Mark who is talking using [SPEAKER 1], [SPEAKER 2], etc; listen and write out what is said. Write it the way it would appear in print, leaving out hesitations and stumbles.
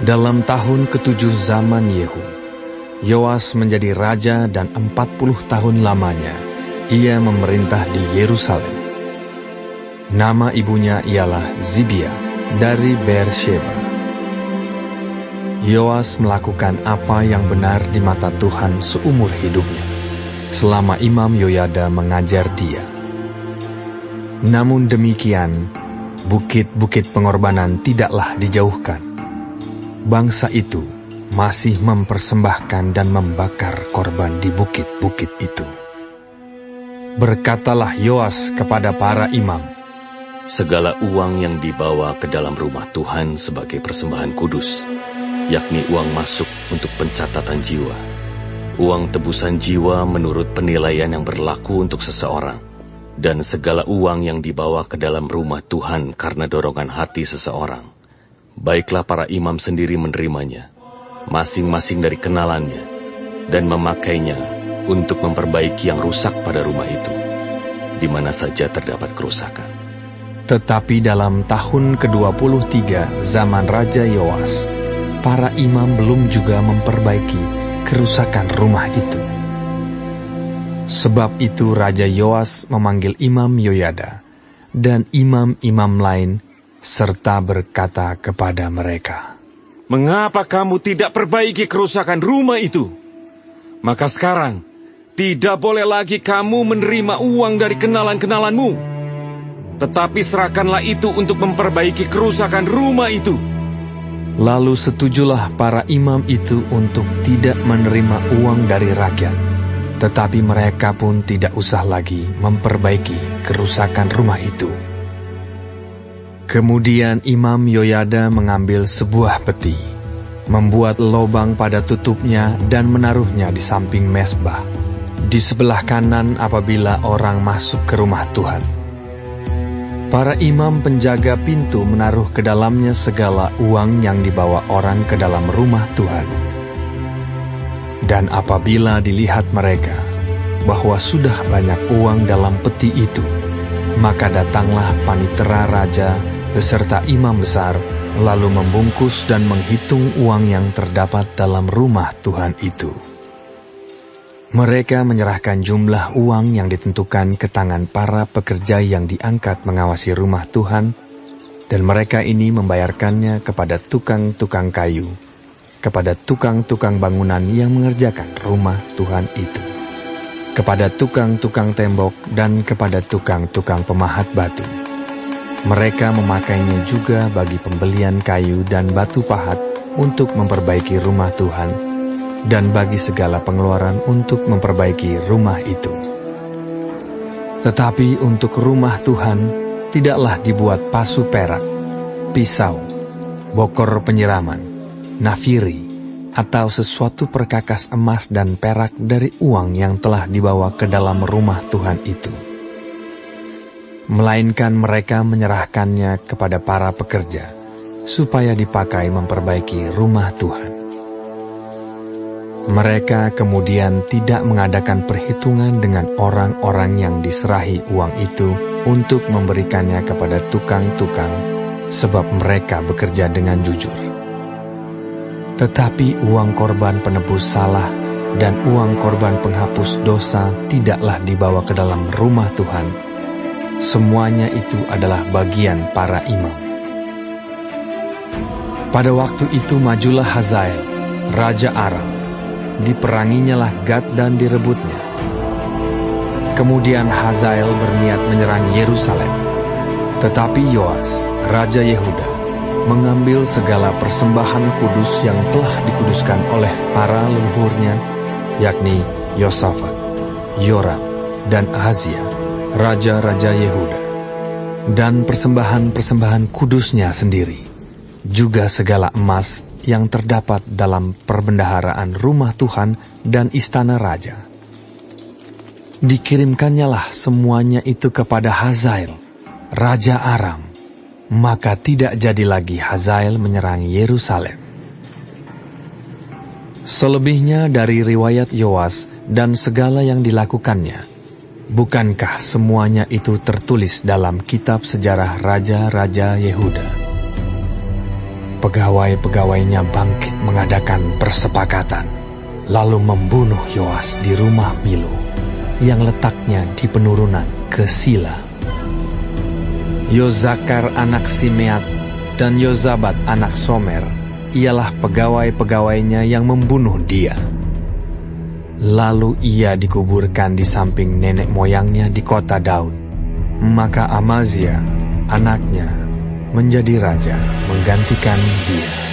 [SPEAKER 1] Dalam tahun ke-7 zaman Yehu, Yoas menjadi raja dan 40 tahun lamanya ia memerintah di Yerusalem. Nama ibunya ialah Zibia dari Beersheba. Yoas melakukan apa yang benar di mata Tuhan seumur hidupnya, selama Imam Yoyada mengajar dia. Namun demikian, bukit-bukit pengorbanan tidaklah dijauhkan. Bangsa itu masih mempersembahkan dan membakar korban di bukit-bukit itu. Berkatalah Yoas kepada para imam,
[SPEAKER 2] segala uang yang dibawa ke dalam rumah Tuhan sebagai persembahan kudus, yakni uang masuk untuk pencatatan jiwa, uang tebusan jiwa menurut penilaian yang berlaku untuk seseorang, dan segala uang yang dibawa ke dalam rumah Tuhan karena dorongan hati seseorang, baiklah para imam sendiri menerimanya, masing-masing dari kenalannya, dan memakainya untuk memperbaiki yang rusak pada rumah itu, di mana saja terdapat kerusakan.
[SPEAKER 1] Tetapi dalam tahun ke-23 zaman Raja Yoas, para imam belum juga memperbaiki kerusakan rumah itu. Sebab itu Raja Yoas memanggil Imam Yoyada dan imam-imam lain, serta berkata kepada mereka,
[SPEAKER 3] mengapa kamu tidak perbaiki kerusakan rumah itu? Maka sekarang, tidak boleh lagi kamu menerima uang dari kenalan-kenalanmu, tetapi serahkanlah itu untuk memperbaiki kerusakan rumah itu.
[SPEAKER 1] Lalu setujulah para imam itu untuk tidak menerima uang dari rakyat, tetapi mereka pun tidak usah lagi memperbaiki kerusakan rumah itu. Kemudian Imam Yoyada mengambil sebuah peti, membuat lobang pada tutupnya dan menaruhnya di samping mezbah, di sebelah kanan apabila orang masuk ke rumah Tuhan. Para imam penjaga pintu menaruh ke dalamnya segala uang yang dibawa orang ke dalam rumah Tuhan. Dan apabila dilihat mereka bahwa sudah banyak uang dalam peti itu, maka datanglah panitera raja beserta imam besar, lalu membungkus dan menghitung uang yang terdapat dalam rumah Tuhan itu. Mereka menyerahkan jumlah uang yang ditentukan ke tangan para pekerja yang diangkat mengawasi rumah Tuhan, dan mereka ini membayarkannya kepada tukang-tukang kayu, kepada tukang-tukang bangunan yang mengerjakan rumah Tuhan itu, kepada tukang-tukang tembok, dan kepada tukang-tukang pemahat batu. Mereka memakainya juga bagi pembelian kayu dan batu pahat untuk memperbaiki rumah Tuhan, dan bagi segala pengeluaran untuk memperbaiki rumah itu. Tetapi untuk rumah Tuhan tidaklah dibuat pasu perak, pisau, bokor penyiraman, nafiri, atau sesuatu perkakas emas dan perak dari uang yang telah dibawa ke dalam rumah Tuhan itu. Melainkan mereka menyerahkannya kepada para pekerja, supaya dipakai memperbaiki rumah Tuhan. Mereka kemudian tidak mengadakan perhitungan dengan orang-orang yang diserahi uang itu untuk memberikannya kepada tukang-tukang, sebab mereka bekerja dengan jujur. Tetapi uang korban penebus salah dan uang korban penghapus dosa tidaklah dibawa ke dalam rumah Tuhan. Semuanya itu adalah bagian para imam. Pada waktu itu majulah Hazael, Raja Aram. Diperanginya lah Gad dan direbutnya. Kemudian Hazael berniat menyerang Yerusalem. Tetapi Yoas, Raja Yehuda, mengambil segala persembahan kudus yang telah dikuduskan oleh para leluhurnya, yakni Yosafat, Yoram, dan Ahazia, raja-raja Yehuda, dan persembahan-persembahan kudusnya sendiri, juga segala emas yang terdapat dalam perbendaharaan rumah Tuhan dan istana raja. Dikirimkannya lah semuanya itu kepada Hazael, Raja Aram, maka tidak jadi lagi Hazael menyerang Yerusalem. Selebihnya dari riwayat Yoas dan segala yang dilakukannya, bukankah semuanya itu tertulis dalam kitab sejarah raja-raja Yehuda? pegawai-pegawainya bangkit mengadakan persepakatan, lalu membunuh Yoas di rumah Milo, yang letaknya di penurunan ke Sila. Yozakar anak Simeat dan Yozabat anak Somer ialah pegawai-pegawainya yang membunuh dia. Lalu ia dikuburkan di samping nenek moyangnya di kota Daud. Maka Amazia, anaknya, menjadi raja menggantikan dia.